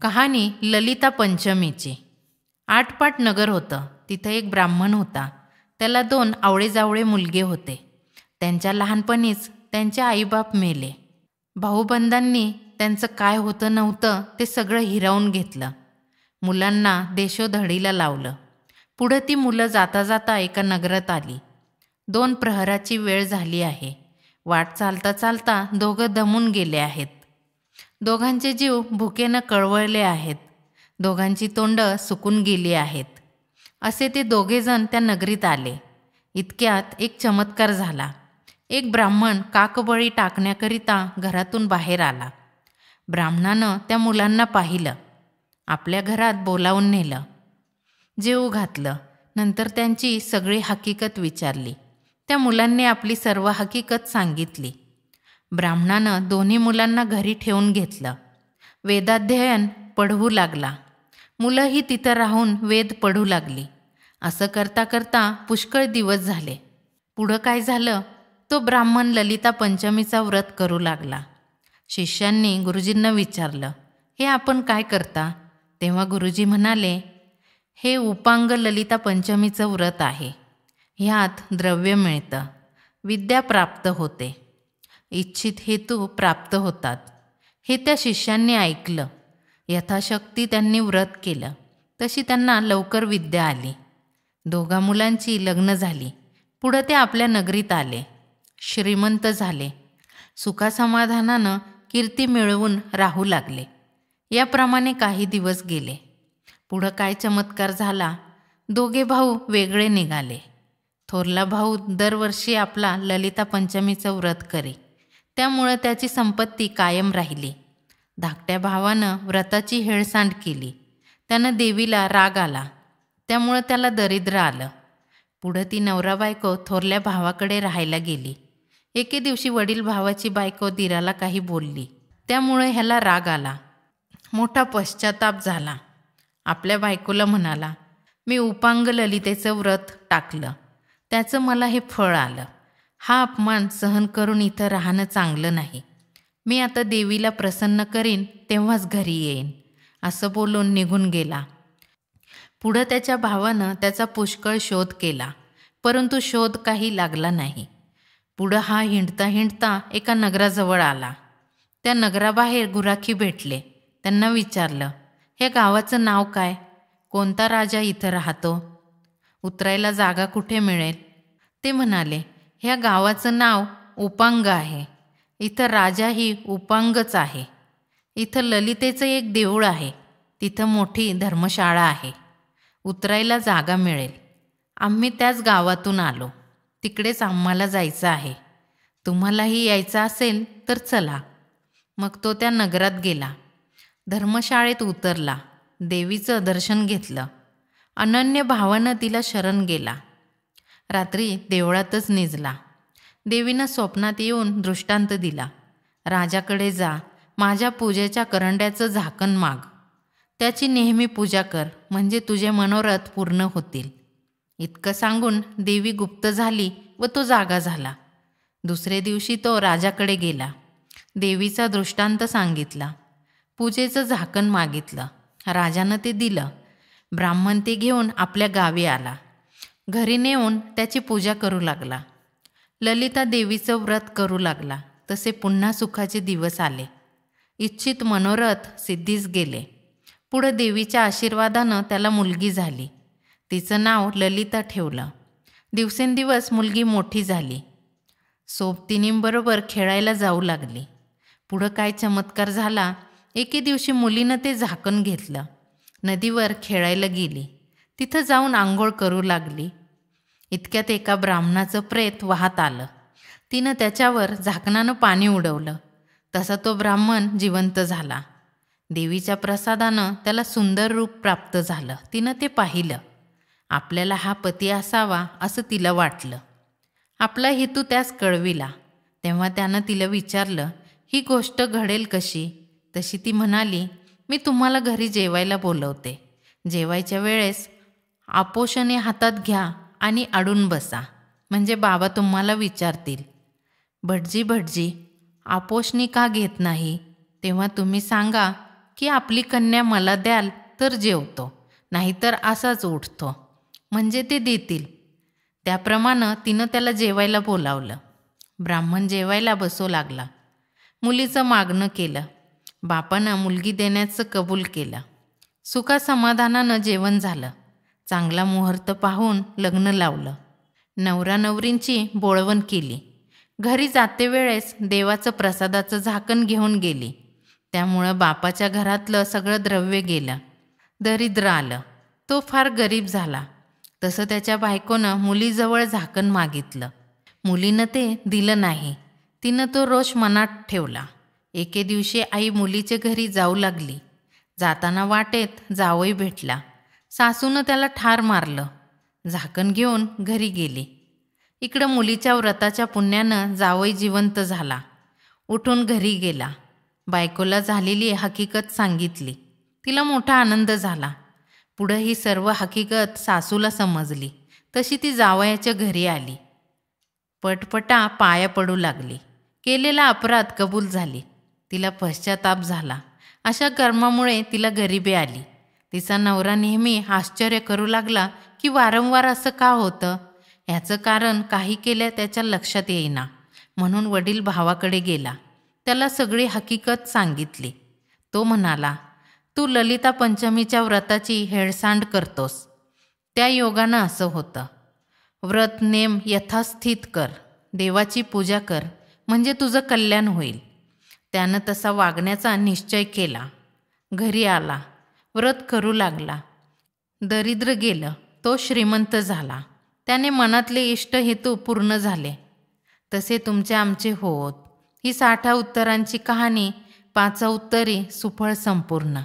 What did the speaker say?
कहाणी ललिता पंचमीची। आटपाट नगर होतं. तिथं एक ब्राह्मण होता. त्याला 2 आवळेजावळे मुलगे होते. त्यांच्या लहानपणीच त्यांचे आईबाप मेले. भाऊबंधांनी त्यांचं काय होतं नव्हतं ते सगळं हिरावून घेतलं. मुलांना देशोधडीला लावलं. पुढं ती मुलं जाता जाता एका नगरात आली. 2 प्रहराची वेळ झाली आहे. वाट चालता चालता दोघं दमून गेले आहेत. दोघांचे जीव भुकेनं कळवळले आहेत. दोघांची तोंडं सुकून गेली आहेत. असे ते दोघेजण त्या नगरीत आले. इतक्यात एक चमत्कार झाला. एक ब्राह्मण काकबळी टाकण्याकरिता घरातून बाहेर आला. ब्राह्मणानं त्या मुलांना पाहिलं. आपल्या घरात बोलावून नेलं. जेवू घातलं. नंतर त्यांची सगळी हकीकत विचारली. त्या मुलांनी आपली सर्व हकीकत सांगितली. ब्राह्मणानं दोन्ही मुलांना घरी ठेवून घेतलं. वेदाध्ययन पढवू लागला. मुलंही तिथं राहून वेद पढू लागली. असं करता करता पुष्कळ दिवस झाले. पुढं काय झालं? तो ब्राह्मण ललिता पंचमीचा व्रत करू लागला. शिष्यांनी गुरुजींना विचारलं, हे आपण काय करता? तेव्हा गुरुजी म्हणाले, हे उपांग ललिता पंचमीचं व्रत आहे. ह्यात द्रव्य मिळतं, विद्या प्राप्त होते, इच्छित हेतू प्राप्त होतात. हे त्या शिष्यांनी ऐकलं. यथाशक्ती त्यांनी व्रत केलं. तशी त्यांना लवकर विद्या आली. 2 मुलांची लग्न झाली. पुढं ते आपल्या नगरीत आले. श्रीमंत झाले. सुखासमाधानानं कीर्ती मिळवून राहू लागले. याप्रमाणे काही दिवस गेले. पुढं काय चमत्कार झाला? 2 भाऊ वेगळे निघाले. थोरला भाऊ दरवर्षी आपला ललिता पंचमीचं व्रत करी. त्यामुळं त्याची संपत्ती कायम राहिली. धाकट्या भावानं व्रताची हेळसांड केली. त्यानं देवीला राग आला. त्यामुळं त्याला दरिद्र आलं. पुढं ती नवरा बायको थोरल्या भावाकडे राहायला गेली. एके दिवशी वडील भावाची बायको दिराला काही बोलली. त्यामुळे ह्याला राग आला. मोठा पश्चाताप झाला. आपल्या बायकोला म्हणाला, मी उपांग ललितेचं व्रत टाकलं, त्याचं मला हे फळ आलं. हा अपमान सहन करून इथं राहणं चांगलं नाही. मी आता देवीला प्रसन्न करीन तेव्हाच घरी येईन, असं बोलून निघून गेला. पुढं त्याच्या भावानं त्याचा पुष्कळ शोध केला, परंतु शोध काही लागला नाही. पुढं हा हिंडता हिंडता एका नगराजवळ आला. त्या नगराबाहेर गुराखी भेटले. त्यांना विचारलं, हे गावाचं नाव काय? कोणता राजा इथं राहतो? उतरायला जागा कुठे मिळेल? ते म्हणाले, ह्या गावाचं नाव उपांग आहे. इथं राजाही उपांगच आहे. इथं ललितेचं एक देऊळ आहे. तिथं मोठी धर्मशाळा आहे. उतरायला जागा मिळेल. आम्ही त्याच गावातून आलो. तिकडेच आम्हाला जायचं आहे. तुम्हालाही यायचं असेल तर चला. मग तो त्या नगरात गेला. धर्मशाळेत उतरला. देवीचं दर्शन घेतलं. अनन्य भावानं तिला शरण गेला. रात्री देवळातच निजला. देवीनं स्वप्नात येऊन दृष्टांत दिला. राजाकडे जा, माझ्या पूजेच्या करंड्याचं झाकण माग. त्याची नेहमी पूजा कर, म्हणजे तुझे मनोरथ पूर्ण होतील. इतकं सांगून देवी गुप्त झाली व तो जागा झाला. दुसरे दिवशी तो राजाकडे गेला. देवीचा दृष्टांत सांगितला. पूजेचं झाकण मागितलं. राजानं ते दिलं. ब्राह्मण ते घेऊन आपल्या गावी आला. घरी नेऊन त्याची पूजा करू लागला. ललिता देवीचं व्रत करू लागला. तसे पुन्हा सुखाचे दिवस आले. इच्छित मनोरथ सिद्धीस गेले. पुढं देवीच्या आशीर्वादानं त्याला मुलगी झाली. तिचं नाव ललिता ठेवलं. दिवसेंदिवस मुलगी मोठी झाली. सोबतिनींबरोबर खेळायला जाऊ लागली. पुढं काय चमत्कार झाला? एके दिवशी मुलीनं ते झाकण घेतलं. नदीवर खेळायला गेली. तिथं जाऊन आंघोळ करू लागली. इतक्यात एका ब्राह्मणाचं प्रेत वाहत आलं. तिनं त्याच्यावर झाकणानं पाणी उडवलं. तसा तो ब्राह्मण जिवंत झाला. देवीच्या प्रसादानं त्याला सुंदर रूप प्राप्त झालं. तिनं ते पाहिलं. आपल्याला हा पती असावा असं तिला वाटलं. आपला हेतू त्यास कळविला. तेव्हा त्यानं तिला विचारलं, ही गोष्ट घडेल कशी? तशी ती म्हणाली, मी तुम्हाला घरी जेवायला बोलवते. जेवायच्या वेळेस आपोषणे हातात घ्या आणि अडून बसा, म्हणजे बाबा तुम्हाला विचारतील, भटजी भटजी आपोषणी का घेत नाही? तेव्हा तुम्ही सांगा, की आपली कन्या मला द्याल तर जेवतो, नाहीतर असाच उठतो, म्हणजे ते देतील. त्याप्रमाणे तिनं त्याला जेवायला बोलावलं. ब्राह्मण जेवायला बसू लागला. मुलीचं मागणं केलं. बापानं मुलगी देण्याचं कबूल केलं. सुखासमाधानानं जेवण झालं. चांगला मुहूर्त पाहून लग्न लावलं. नवरा नवरींची बोळवण केली. घरी जाते वेळेस देवाचं प्रसादाचं झाकण घेऊन गेली. त्यामुळं बापाच्या घरातलं सगळं द्रव्य गेलं. दरिद्र आलं. तो फार गरीब झाला. तसं त्याच्या बायकोनं मुलीजवळ झाकण मागितलं. मुलीनं ते दिलं नाही. तिनं तो रोष मनात ठेवला. एके दिवशी आई मुलीच्या घरी जाऊ लागली. जाताना वाटेत जावई भेटला. सासूनं त्याला ठार मारलं. झाकण घेऊन घरी गेली. इकडं मुलीच्या व्रताच्या पुण्यानं जावई जिवंत झाला. उठून घरी गेला. बायकोला झालेली हकीकत सांगितली. तिला मोठा आनंद झाला. पुढं ही सर्व हकीकत सासूला समजली. तशी ती जावयाच्या घरी आली. पटपटा पाया पडू लागली. केलेला अपराध कबूल झाली. तिला पश्चाताप झाला. अशा कर्मामुळे तिला गरिबी आली. तिचा नवरा नेहमी आश्चर्य करू लागला की वारंवार असं का होतं. ह्याचं कारण काही केलं त्याच्या लक्षात येईना. म्हणून वडील भावाकडे गेला. त्याला सगळी हकीकत सांगितली. तो म्हणाला, तू ललिता पंचमीच्या व्रताची हेळसांड करतोस. त्या योगानं असं होतं. व्रत नेम यथास्थित कर. देवाची पूजा कर, म्हणजे तुझं कल्याण होईल. त्यानं तसा वागण्याचा निश्चय केला. घरी आला. व्रत करू लागला. दरिद्र गेलं, तो श्रीमंत झाला. त्याने मनातले इष्ट हेतू पूर्ण झाले. तसे तुमचे आमचे होत. ही 60 उत्तरांची कहाणी 5 उत्तरी सुफळ संपूर्ण.